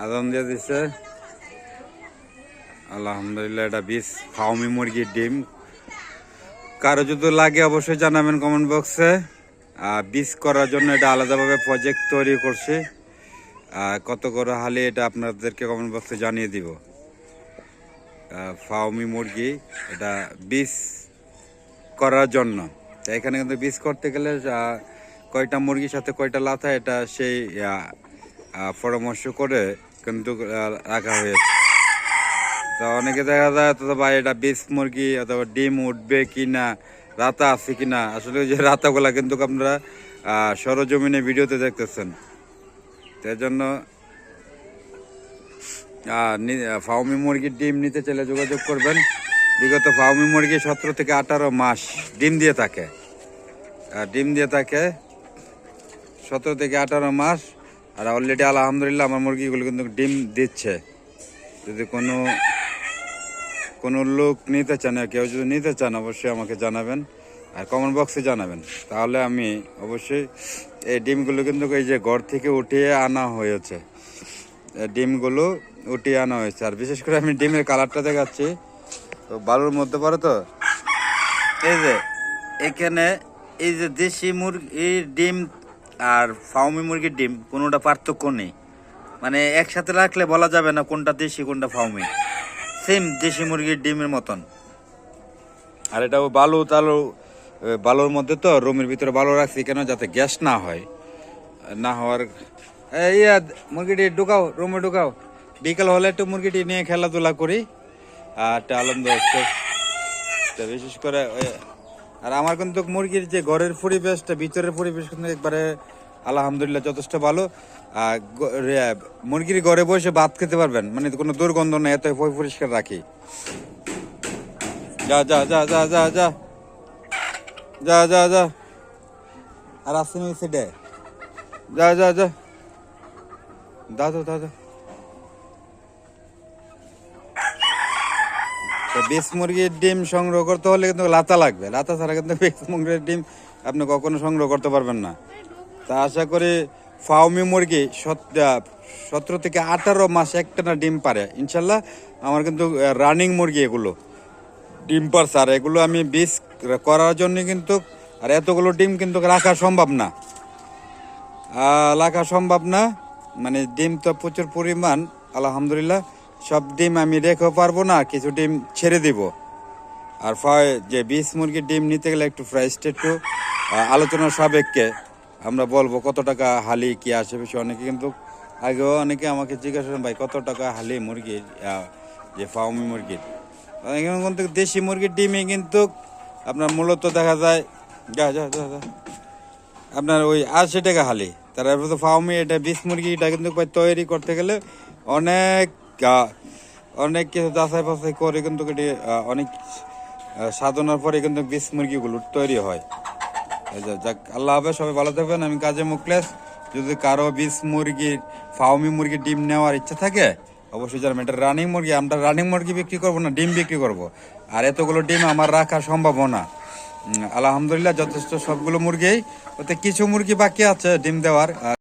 আদান দিয়ে দিচ্ছে। আলহামদুলিল্লাহ, এটা বীজ ফাউমি মুরগির ডিম। কারো যদি লাগে অবশ্যই জানাবেন কমেন্ট বক্সে। বীজ করার জন্য এটা আলাদাভাবে প্রজেক্ট তৈরি করছি। কত করে হালি এটা আপনাদেরকে কমেন্ট বক্সে জানিয়ে দিব। ফাউমি মুরগি এটা বীজ করার জন্য। এখানে কিন্তু বীজ করতে গেলে কয়টা মুরগির সাথে কয়টা লাথা এটা সেই পরামর্শ করে কিন্তু রাখা হয়েছে। তো অনেকে দেখা যায় তো ভাই এটা বীজ মুরগি অথবা ডিম উঠবে কি না, রাতা আছে কি না। আসলে যে রাতাগুলা কিন্তু আপনারা সরজমিনে ভিডিওতে দেখতেছেন। তার জন্য ফাউমি মুরগির ডিম নিতে চাইলে যোগাযোগ করবেন। বিগত ফাউমি মুরগি 17 থেকে 18 মাস ডিম দিয়ে থাকে। 17 থেকে 18 মাস। আর অলরেডি আলহামদুলিল্লাহ আমার মুরগিগুলো কিন্তু ডিম দিচ্ছে। যদি কোনো লোক নিতে চান, কেউ যদি নিতে চান অবশ্যই আমাকে জানাবেন আর কমেন্ট বক্সে জানাবেন। তাহলে আমি অবশ্যই এই ডিমগুলো কিন্তু এই যে ঘর থেকে উঠিয়ে আনা হয়েছে। ডিমগুলো উঠিয়ে আনা হয়েছে। আর বিশেষ করে আমি ডিমের কালারটা দেখাচ্ছি। তো বালুর মধ্যে পড়ে তো এই যে এখানে এই যে দেশি মুরগির ডিম আর ফাউমি মুরগির ডিম কোনোটা পার্থক্য নেই। মানে একসাথে রাখলে বলা যাবে না কোনটা দেশি কোনটা ফাউমি। সেম দেশি মুরগির ডিমের মতন। আর এটা বালুর মধ্যে তো রুমের ভিতরে বালু রাখছি কেন, যাতে গ্যাস না হওয়ার। মুরগিটি ঢুকাও, রুমে ঢুকাও। বিকেল হলে একটু মুরগিটি নিয়ে খেলাধুলা করি আর একটা আনন্দ হচ্ছে। বিশেষ করে আর আমার কিন্তু মুরগির যে ঘরের পরিবেশটা, ভিতরের পরিবেশ কিন্তু একবারে আলহামদুলিল্লাহ যথেষ্ট ভালো। মুরগির ঘরে বসে ভাত খেতে পারবেন, মানে কোনো দুর্গন্ধ নেই, এত পরিষ্কার রাখি। যা যা যা যা যা যা যা যা যা আর আসেনি সেটে যা যা যা দাদা দাদা। বীজ মুরগির ডিম সংগ্রহ করতে হলে কিন্তু লাতা লাগবে। লাতা ছাড়া কিন্তু বীজ মুরগির ডিম আপনি কখনো সংগ্রহ করতে পারবেন না। তা আশা করি ফাউমি মুরগি 17 থেকে 18 মাস একটানা ডিম পারে ইনশাল্লাহ। আমার কিন্তু রানিং মুরগি এগুলো ডিম পারছে। আর এগুলো আমি বীজ করার জন্য কিন্তু আর এতগুলো ডিম কিন্তু রাখা সম্ভব না। মানে ডিম তো প্রচুর পরিমাণ আলহামদুলিল্লাহ। সব ডিম আমি রেখেও পারবো না, কিছু ডিম ছেড়ে দিব। আর যে বীজ মুরগির ডিম নিতে গেলে একটু প্রাইসটা একটু আলোচনার সাপেক্ষে আমরা বলবো কত টাকা হালি কি আসে বেশি। অনেকে কিন্তু আগেও অনেকে আমাকে জিজ্ঞাসা করেন ভাই কত টাকা হালি মুরগির, যে ফাউমি মুরগির। এখানে কিন্তু দেশি মুরগির ডিমে কিন্তু আপনার মূলত দেখা যায় আপনার ওই 80 টাকা হালি। তারপরে তো ফাউমি এটা বীজ মুরগি এটা কিন্তু তৈরি করতে গেলে অনেক কিছু যাচাই বাছাই করে কিন্তু অনেক সাধনার পরে কিন্তু বীজ মুরগিগুলো তৈরি হয়। যাক, আল্লাহ হাফেজ, সবাই ভালো থাকবেন। আমি কাজী মুখলেস। যদি কারো বীজ মুরগির ফাউমি মুরগির ডিম নেওয়ার ইচ্ছা থাকে অবশ্যই জানাবেন। এটা রানিং মুরগি, আমরা রানিং মুরগি বিক্রি করবো না, ডিম বিক্রি করবো। আর এতগুলো ডিম আমার রাখা সম্ভব না। আলহামদুলিল্লাহ যথেষ্ট সবগুলো মুরগি, ওতে কিছু মুরগি বাকি আছে ডিম দেওয়ার।